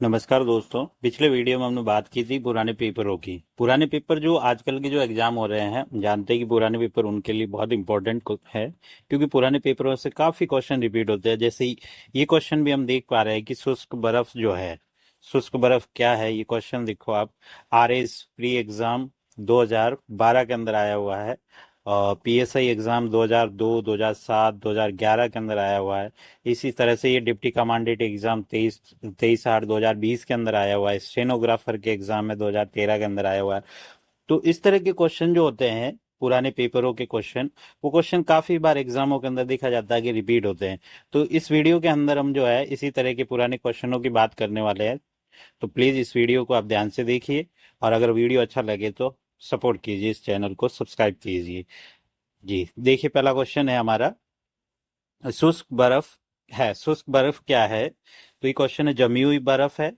नमस्कार दोस्तों। पिछले वीडियो में हमने बात की थी पुराने पेपरों की। पुराने पेपर जो आजकल के जो एग्जाम हो रहे हैं, हम जानते हैं कि पुराने पेपर उनके लिए बहुत इंपॉर्टेंट है, क्योंकि पुराने पेपरों से काफी क्वेश्चन रिपीट होते हैं। जैसे ये क्वेश्चन भी हम देख पा रहे हैं कि शुष्क बर्फ जो है, शुष्क बर्फ क्या है। ये क्वेश्चन देखो आप, आर एस प्री एग्जाम 2012 के अंदर आया हुआ है, और पीएसआई एग्जाम 2002, 2007, 2011 के अंदर आया हुआ है। इसी तरह से ये डिप्टी कमांडेंट एग्जाम 23/8/2020 के अंदर आया हुआ है। स्टेनोग्राफर के एग्जाम में 2013 के अंदर आया हुआ है। तो इस तरह के क्वेश्चन जो होते हैं, पुराने पेपरों के क्वेश्चन, वो क्वेश्चन काफी बार एग्जामों के अंदर देखा जाता है कि रिपीट होते हैं। तो इस वीडियो के अंदर हम जो है इसी तरह के पुराने क्वेश्चनों की बात करने वाले हैं। तो प्लीज इस वीडियो को आप ध्यान से देखिए, और अगर वीडियो अच्छा लगे तो सपोर्ट कीजिए, इस चैनल को सब्सक्राइब कीजिए। जी देखिए, पहला क्वेश्चन है हमारा, शुष्क बर्फ है। शुष्क बर्फ क्या है? तो ये क्वेश्चन है, जमी हुई बर्फ है,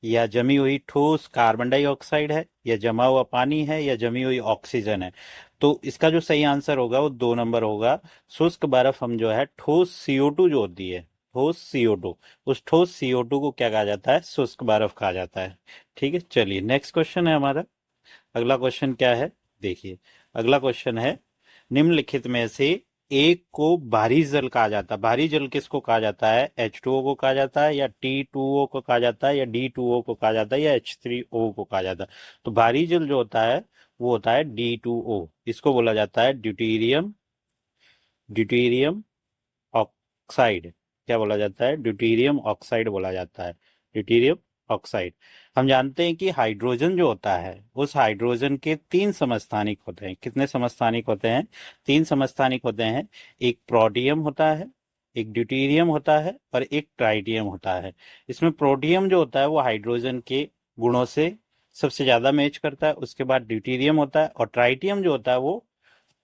या जमी हुई ठोस कार्बन डाइऑक्साइड है, या जमा हुआ पानी है, या जमी हुई ऑक्सीजन है। तो इसका जो सही आंसर होगा वो 2 नंबर होगा। शुष्क बर्फ हम जो है ठोस CO2 जो होती है, ठोस CO2, उस ठोस CO2 को क्या कहा जाता है? शुष्क बर्फ कहा जाता है। ठीक है, चलिए नेक्स्ट क्वेश्चन है हमारा। अगला क्वेश्चन क्या है? देखिए, अगला क्वेश्चन है, निम्नलिखित में से एक को भारी जल कहा जाता है। भारी जल किसको कहा जाता है? H2O को कहा जाता है, या T2O को कहा जाता है, या D2O को कहा जाता है, या H3O को कहा जाता है। तो भारी जल जो होता है वो होता है D2O। इसको बोला जाता है ड्यूटीरियम, ड्यूटीरियम ऑक्साइड। क्या बोला जाता है? ड्यूटीरियम ऑक्साइड बोला जाता है, ड्यूटीरियम ऑक्साइड। हम जानते हैं कि हाइड्रोजन जो होता है, उस हाइड्रोजन के 3 समस्थानिक होते हैं। कितने समस्थानिक होते हैं? 3 समस्थानिक होते हैं। एक प्रोटियम होता है, एक ड्यूटीरियम होता है, और एक ट्राइटियम होता है। इसमें प्रोटियम जो होता है वो हाइड्रोजन के गुणों से सबसे ज्यादा मैच करता है। उसके बाद ड्यूटीरियम होता है, और ट्राइटियम जो होता है वो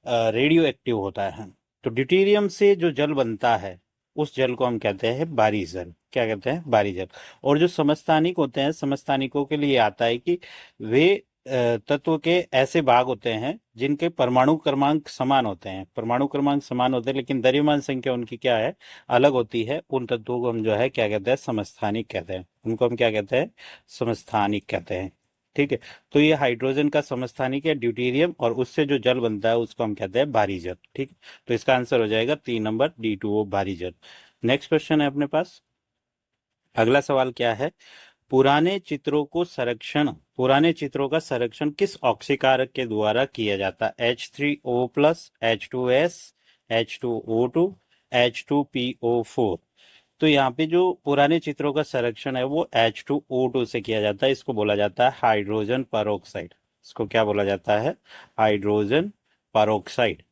रेडियो एक्टिव होता है। तो ड्यूटेरियम से जो जल बनता है, उस जल को हम कहते हैं बारी जल। क्या कहते हैं? बारी जल। और जो समस्थानिक होते हैं, समस्थानिकों के लिए आता है कि वे तत्व के ऐसे भाग होते हैं जिनके परमाणु क्रमांक समान होते हैं। परमाणु क्रमांक समान होते हैं, लेकिन द्रव्यमान संख्या उनकी क्या है? अलग होती है। उन तत्वों को हम जो है क्या कहते हैं? समस्थानिक कहते हैं। उनको हम क्या कहते हैं? समस्थानिक कहते हैं। ठीक है। तो ये हाइड्रोजन का समस्थानिक है ड्यूटेरियम, और उससे जो जल बनता है उसको हम कहते हैं भारी जल। ठीक है। तो इसका आंसर हो जाएगा 3 नंबर, D2O, भारी जल। नेक्स्ट क्वेश्चन है अपने पास। अगला सवाल क्या है? पुराने चित्रों को संरक्षण, पुराने चित्रों का संरक्षण किस ऑक्सीकारक के द्वारा किया जाता है? H3O+, H2S, H2O2, H2PO4। तो यहाँ पे जो पुराने चित्रों का संरक्षण है वो H2O2 से किया जाता है। इसको बोला जाता है हाइड्रोजन परऑक्साइड। इसको क्या बोला जाता है? हाइड्रोजन परऑक्साइड,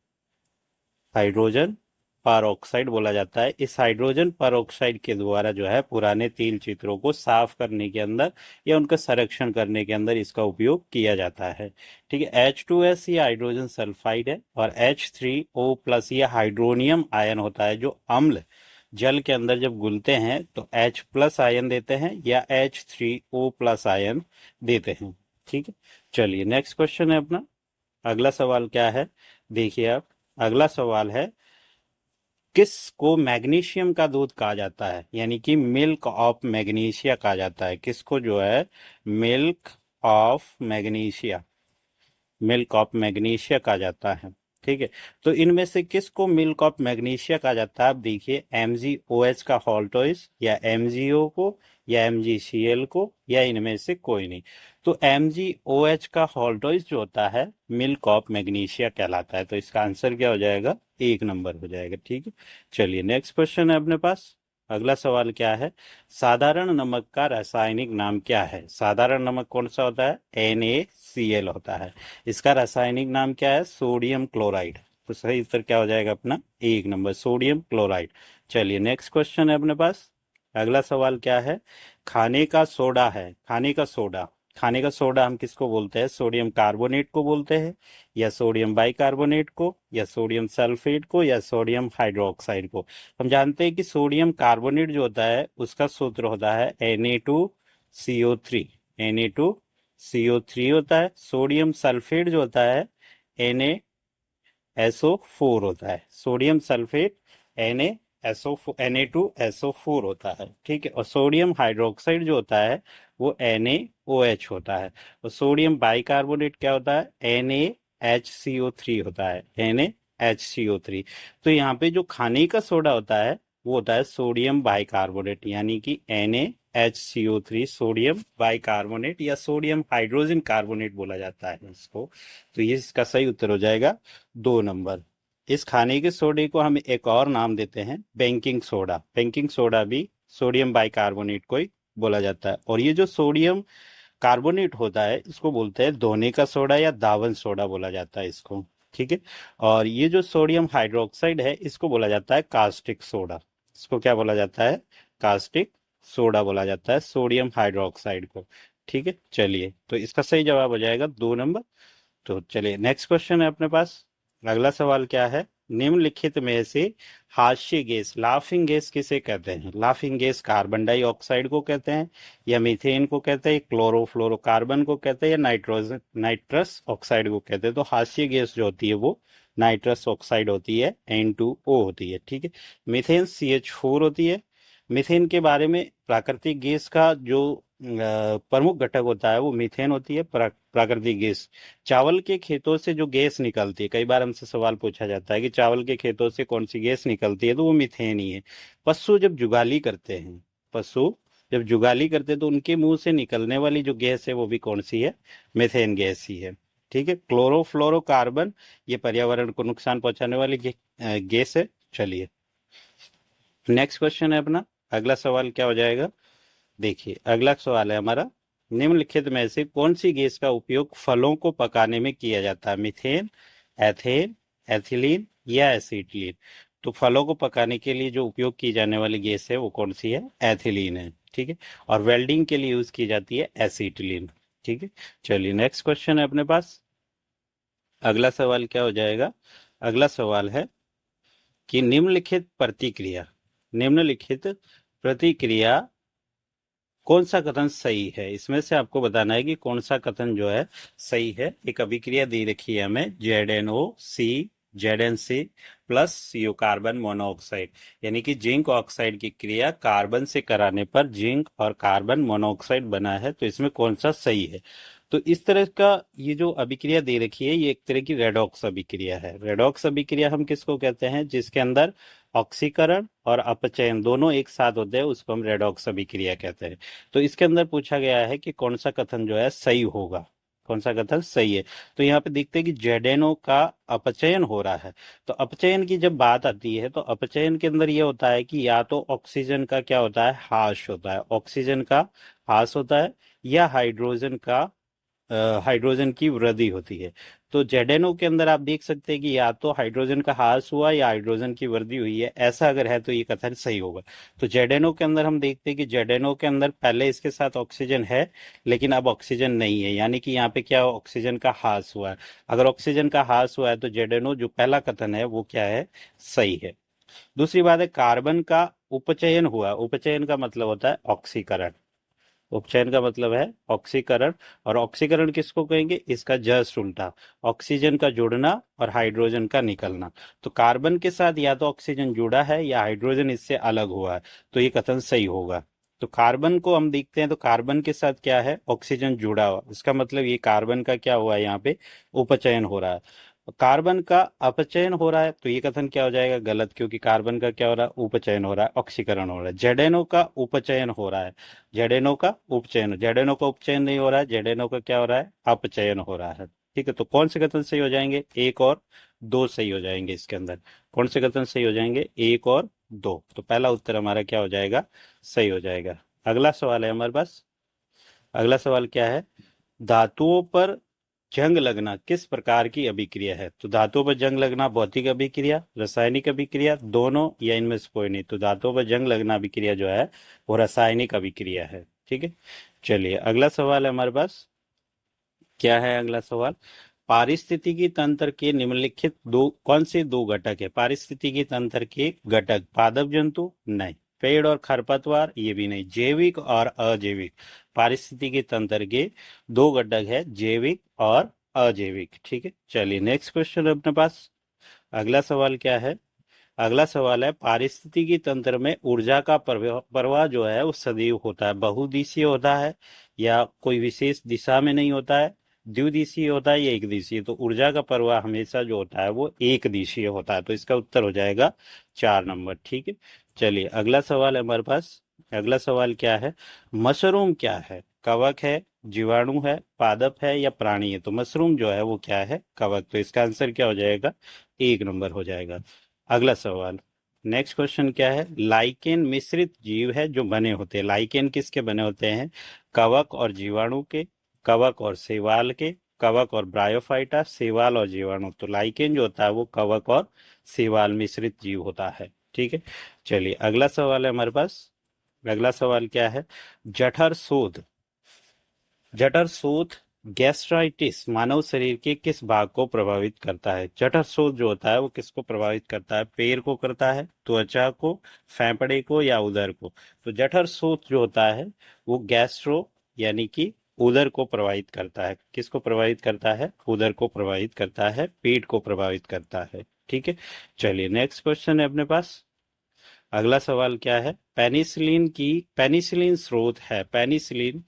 हाइड्रोजन परऑक्साइड बोला जाता है। इस हाइड्रोजन परऑक्साइड के द्वारा जो है पुराने तेल चित्रों को साफ करने के अंदर या उनका संरक्षण करने के अंदर इसका उपयोग किया जाता है। ठीक है। H2S ये हाइड्रोजन सल्फाइड है, और H3O+ ये हाइड्रोनियम आयन होता है, जो अम्ल जल के अंदर जब घुलते हैं तो H+ आयन देते हैं, या H3O+ आयन देते हैं। ठीक है। चलिए नेक्स्ट क्वेश्चन है अपना। अगला सवाल क्या है? देखिए आप, अगला सवाल है, किस को मैग्नीशियम का दूध कहा जाता है? यानी कि मिल्क ऑफ मैग्नीशिया कहा जाता है। किसको जो है? Milk of magnesia, milk of magnesia कहा जाता है। ठीक है। तो इनमें से किसको मिल्क ऑफ मैग्नीशिया कहा जाता है? आप देखिए, MgOH का हॉल्टोइस, या MgO को, या MgCl को, या इनमें से कोई नहीं। तो MgOH का हॉल्टोइस जो होता है मिल्क ऑफ मैग्नीशिया कहलाता है। तो इसका आंसर क्या हो जाएगा? 1 नंबर हो जाएगा। ठीक है। चलिए नेक्स्ट क्वेश्चन है अपने पास। अगला सवाल क्या है? साधारण नमक का रासायनिक नाम क्या है? साधारण नमक कौन सा होता है? NaCl होता है। इसका रासायनिक नाम क्या है? Sodium chloride. तो सही उत्तर क्या हो जाएगा अपना? 1 नंबर, सोडियम क्लोराइड। चलिए नेक्स्ट क्वेश्चन है अपने पास। अगला सवाल क्या है? खाने का सोडा है, खाने का सोडा, खाने का सोडा हम किसको बोलते हैं? सोडियम कार्बोनेट को बोलते हैं, या सोडियम बाइकार्बोनेट को, या सोडियम सल्फेट को, या सोडियम हाइड्रोक्साइड को। हम जानते हैं कि सोडियम कार्बोनेट जो होता है उसका सूत्र होता है Na2CO3, Na2CO3 होता है। सोडियम सल्फेट जो होता है NaSO4 होता है, सोडियम सल्फेट Na2SO4 होता है, ठीक है। और सोडियम हाइड्रोक्साइड जो होता है वो NaOH होता है। और सोडियम बाइकार्बोनेट क्या होता है? NaHCO3 होता है, NaHCO3। तो यहाँ पे जो खाने का सोडा होता है वो होता है सोडियम बाइकार्बोनेट, यानी कि NaHCO3 सोडियम बाइकार्बोनेट या सोडियम हाइड्रोजन कार्बोनेट बोला जाता है इसको। तो ये इसका सही उत्तर हो जाएगा 2 नंबर। इस खाने के सोडे को हम एक और नाम देते हैं बेकिंग सोडा। बेकिंग सोडा भी सोडियम बाइकार्बोनेट को ही बोला जाता है। और ये जो सोडियम कार्बोनेट होता है इसको बोलते हैं धोने का सोडा या दावन सोडा बोला जाता है इसको, ठीक है। और ये जो सोडियम हाइड्रोक्साइड है इसको बोला जाता है कास्टिक सोडा। इसको क्या बोला जाता है? कास्टिक सोडा बोला जाता है सोडियम हाइड्रोक्साइड को, ठीक है। चलिए, तो इसका सही जवाब हो जाएगा 2 नंबर। तो चलिए नेक्स्ट क्वेश्चन है अपने पास। अगला सवाल क्या है? निम्नलिखित में से हास्य गैस, लाफिंग गैस किसे कहते हैं? लाफिंग गैस कार्बन डाइऑक्साइड को कहते हैं, या मीथेन को कहते हैं, क्लोरोफ्लोरोकार्बन को कहते हैं, या नाइट्रस ऑक्साइड को कहते हैं? तो हास्य गैस जो होती है वो नाइट्रस ऑक्साइड होती है, N2O होती है, ठीक है। मीथेन CH4 होती है। मीथेन के बारे में, प्राकृतिक गैस का जो प्रमुख घटक होता है वो मीथेन होती है, प्राकृतिक गैस। चावल के खेतों से जो गैस निकलती है, कई बार हमसे सवाल पूछा जाता है कि चावल के खेतों से कौन सी गैस निकलती है, तो वो मीथेन ही है। पशु जब जुगाली करते हैं, पशु जब जुगाली करते हैं तो उनके मुंह से निकलने वाली जो गैस है वो भी कौन सी है? मीथेन गैस ही है, ठीक है। क्लोरोफ्लोरोकार्बन ये पर्यावरण को नुकसान पहुंचाने वाली गैस है। चलिए नेक्स्ट क्वेश्चन है अपना। अगला सवाल क्या हो जाएगा? देखिए अगला सवाल है हमारा, निम्नलिखित में से कौन सी गैस का उपयोग फलों को पकाने में किया जाता है? मीथेन, एथेन, एथिलीन या एसिटिलीन? तो फलों को पकाने के लिए जो उपयोग की जाने वाली गैस है वो कौन सी है? एथिलीन है, ठीक है। और वेल्डिंग के लिए यूज की जाती है एसिटिलीन, ठीक है। चलिए नेक्स्ट क्वेश्चन है अपने पास। अगला सवाल क्या हो जाएगा? अगला सवाल है कि निम्नलिखित प्रतिक्रिया कौन सा कथन सही है? इसमें से आपको बताना है कि कौन सा कथन जो है सही है। एक अभिक्रिया दे रखी है हमें, ZnO, ZnC plus CO carbon monoxide, यानी कि जिंक ऑक्साइड की क्रिया कार्बन से कराने पर जिंक और कार्बन मोनोऑक्साइड बना है। तो इसमें कौन सा सही है? तो इस तरह का ये जो अभिक्रिया दे रखी है ये एक तरह की रेडॉक्स अभिक्रिया है। रेडॉक्स अभिक्रिया हम किसको कहते हैं? जिसके अंदर ऑक्सीकरण और अपचयन दोनों एक साथ होते हैं उसको हम रेडॉक्स अभिक्रिया कहते हैं। तो इसके अंदर पूछा गया है कि कौन सा कथन जो है सही होगा, कौन सा कथन सही है। तो यहाँ पे देखते हैं कि जेडेनो का अपचयन हो रहा है। तो अपचयन की जब बात आती है तो अपचयन के अंदर ये होता है कि या तो ऑक्सीजन का क्या होता है? ह्रास होता है, ऑक्सीजन का ह्रास होता है, या हाइड्रोजन की वृद्धि होती है। तो जेडेनो के अंदर आप देख सकते हैं कि या तो हाइड्रोजन का ह्रास हुआ या हाइड्रोजन की वृद्धि हुई है। ऐसा अगर है तो ये कथन सही होगा। तो जेडेनो के अंदर हम देखते हैं कि जेडेनो के अंदर पहले इसके साथ ऑक्सीजन है लेकिन अब ऑक्सीजन नहीं है, यानी कि यहाँ पे क्या ऑक्सीजन का ह्रास हुआ है। अगर ऑक्सीजन का ह्रास हुआ है तो जेडेनो जो पहला कथन है वो क्या है? सही है। दूसरी बात है कार्बन का उपचयन हुआ। उपचयन का मतलब होता है ऑक्सीकरण। उपचयन का मतलब है ऑक्सीकरण। और ऑक्सीकरण किसको कहेंगे? इसका जस्ट उल्टा, ऑक्सीजन का जुड़ना और हाइड्रोजन का निकलना। तो कार्बन के साथ या तो ऑक्सीजन जुड़ा है या हाइड्रोजन इससे अलग हुआ है, तो ये कथन सही होगा। तो कार्बन को हम देखते हैं तो कार्बन के साथ क्या है? ऑक्सीजन जुड़ा हुआ, इसका मतलब ये कार्बन का क्या हुआ है? यहाँ पे उपचयन हो रहा है। कार्बन का अपचयन हो रहा है तो ये कथन क्या हो जाएगा? गलत, क्योंकि कार्बन का क्या हो रहा है? उपचयन हो रहा है, ऑक्सीकरण हो रहा है। जेडेनो का उपचयन हो रहा है, जेडेनो का उपचयन नहीं हो रहा है, जेडेनो का क्या हो रहा है? अपचयन हो रहा है, ठीक है। तो कौन से कथन सही हो जाएंगे? 1 और 2 सही हो जाएंगे इसके अंदर। कौन से कथन सही हो जाएंगे? 1 और 2। तो पहला उत्तर हमारा क्या हो जाएगा? सही हो जाएगा। अगला सवाल है हमारे पास। अगला सवाल क्या है? धातुओं पर जंग लगना किस प्रकार की अभिक्रिया है? तो धातुओं पर जंग लगना भौतिक अभिक्रिया, रासायनिक अभिक्रिया, दोनों, या इनमें से कोई नहीं। तो धातुओं पर जंग लगना अभिक्रिया जो है वो रासायनिक अभिक्रिया है, ठीक है। चलिए अगला सवाल है हमारे पास। क्या है अगला सवाल? पारिस्थितिकी तंत्र के निम्नलिखित कौन से 2 घटक है? पारिस्थितिकी तंत्र के घटक, पादप जंतु नहीं, पेड़ और खरपतवार ये भी नहीं, जैविक और अजैविक। पारिस्थितिकी तंत्र के 2 घटक है, जैविक और अजैविक, ठीक है। चलिए नेक्स्ट क्वेश्चन अपने पास। अगला सवाल क्या है? अगला सवाल है, पारिस्थितिकी तंत्र में ऊर्जा का प्रवाह जो है वो सदैव होता है, बहुदिशीय होता है या कोई विशेष दिशा में नहीं होता है, द्विदिशीय होता है या एक दिशीय। तो ऊर्जा का प्रवाह हमेशा जो होता है वो एक दिशीय होता है, तो इसका उत्तर हो जाएगा 4 नंबर। ठीक है, चलिए अगला सवाल है हमारे पास। अगला सवाल क्या है, मशरूम क्या है? कवक है, जीवाणु है, पादप है या प्राणी है? तो मशरूम जो है वो क्या है? कवक। तो इसका आंसर क्या हो जाएगा? 1 नंबर हो जाएगा। अगला सवाल, नेक्स्ट क्वेश्चन क्या है, लाइकेन मिश्रित जीव है जो बने होते हैं। लाइकेन किसके बने होते हैं? कवक और जीवाणु के, कवक और शैवाल के, कवक और ब्रायोफाइटा, शैवाल और जीवाणु। तो लाइकेन जो होता है वो कवक और शैवाल मिश्रित जीव होता है। ठीक है, चलिए अगला सवाल है हमारे पास। अगला सवाल क्या है, जठर शोथ, जठर शोथ गैस्ट्राइटिस मानव शरीर के किस भाग को प्रभावित करता है? जठर शोथ जो होता है वो किसको प्रभावित करता है? पैर को करता है, त्वचा को, फेफड़े को या उदर को? तो जठर शोथ जो होता है वो गैस्ट्रो यानी कि उदर को प्रभावित करता है। किसको प्रभावित करता है? उदर को प्रभावित करता है, पेट को प्रभावित करता है। ठीक है, चलिए नेक्स्ट क्वेश्चन है अपने पास। अगला सवाल क्या है, पेनिसिलिन स्रोत है। पेनिसिलिन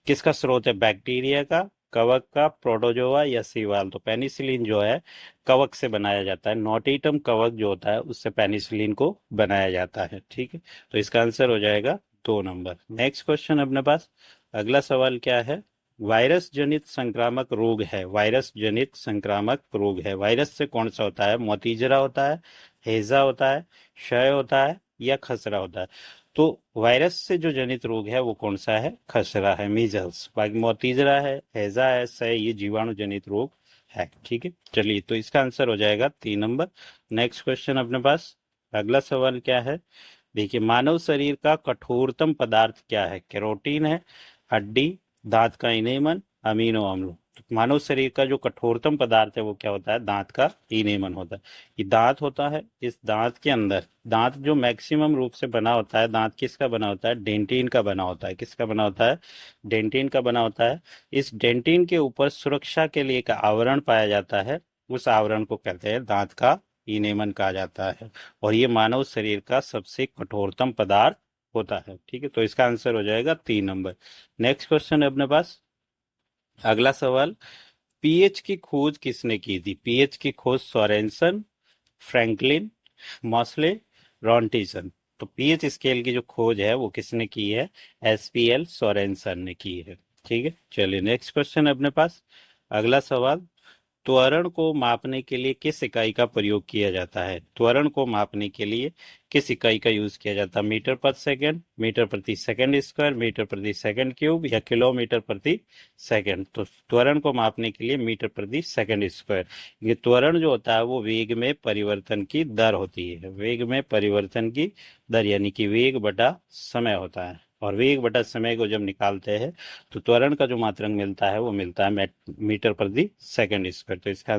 किसका स्रोत है? बैक्टीरिया का, कवक का, प्रोटोजोआ या शैवाल? तो पेनिसिलिन जो है कवक से बनाया जाता है, नोटिटम कवक जो होता है उससे पेनिसिलिन को बनाया जाता है। ठीक है, तो इसका आंसर हो जाएगा 2 नंबर। नेक्स्ट क्वेश्चन अपने पास। अगला सवाल क्या है, वायरस जनित संक्रामक रोग है। वायरस जनित संक्रामक रोग है, वायरस से कौन सा होता है? मोतीजरा होता है, हैजा होता है, क्षय होता है या खसरा होता है? तो वायरस से जो जनित रोग है वो कौन सा है? खसरा है, मीजल्स। बाकी मोतीजरा है, हैजा है, क्षय, ये जीवाणु जनित रोग है। ठीक है, चलिए तो इसका आंसर हो जाएगा 3 नंबर। नेक्स्ट क्वेश्चन अपने पास। अगला सवाल क्या है, देखिए मानव शरीर का कठोरतम पदार्थ क्या है? कैरोटीन है, हड्डी, दांत का इनेमन, अमीनो अम्ल। तो मानव शरीर का जो कठोरतम पदार्थ है वो क्या होता है? दांत का इनेमन होता है। ये दांत होता है, इस दांत के अंदर, दांत जो मैक्सिमम रूप से बना होता है, दांत किसका बना होता है? डेंटिन का बना होता है। किसका बना होता है? डेंटिन का बना होता है। इस डेंटिन के ऊपर सुरक्षा के लिए एक आवरण पाया जाता है, उस आवरण को कहते हैं दांत का इनेमन कहा जाता है, और ये मानव शरीर का सबसे कठोरतम पदार्थ होता है। ठीक है, तो इसका आंसर हो जाएगा 3 नंबर। नेक्स्ट क्वेश्चन है अपने पास। अगला सवाल, पीएच की खोज किसने की थी? पीएच की खोज सोरेनसन, फ्रैंकलिन, मॉसले, रॉन्टिसन। तो पीएच स्केल की जो खोज है वो किसने की है? एसपीएल सोरेनसन ने की है। ठीक है, चलिए नेक्स्ट क्वेश्चन है अपने पास। अगला सवाल, त्वरण को मापने के लिए किस इकाई का प्रयोग किया जाता है? त्वरण को मापने के लिए किस इकाई का यूज किया जाता है? मीटर पर सेकंड, मीटर प्रति सेकंड स्क्वायर, मीटर प्रति सेकंड क्यूब या किलोमीटर प्रति सेकंड? तो त्वरण को मापने के लिए मीटर प्रति सेकंड स्क्वायर। ये त्वरण जो होता है वो वेग में परिवर्तन की दर होती है, वेग में परिवर्तन की दर यानी कि वेग बटा समय होता है, और वेग बटा समय को जब निकालते हैं तो त्वरण का जो मात्रक मिलता है वो मिलता है मीटर प्रति सेकंड स्क्वायर। तो इसका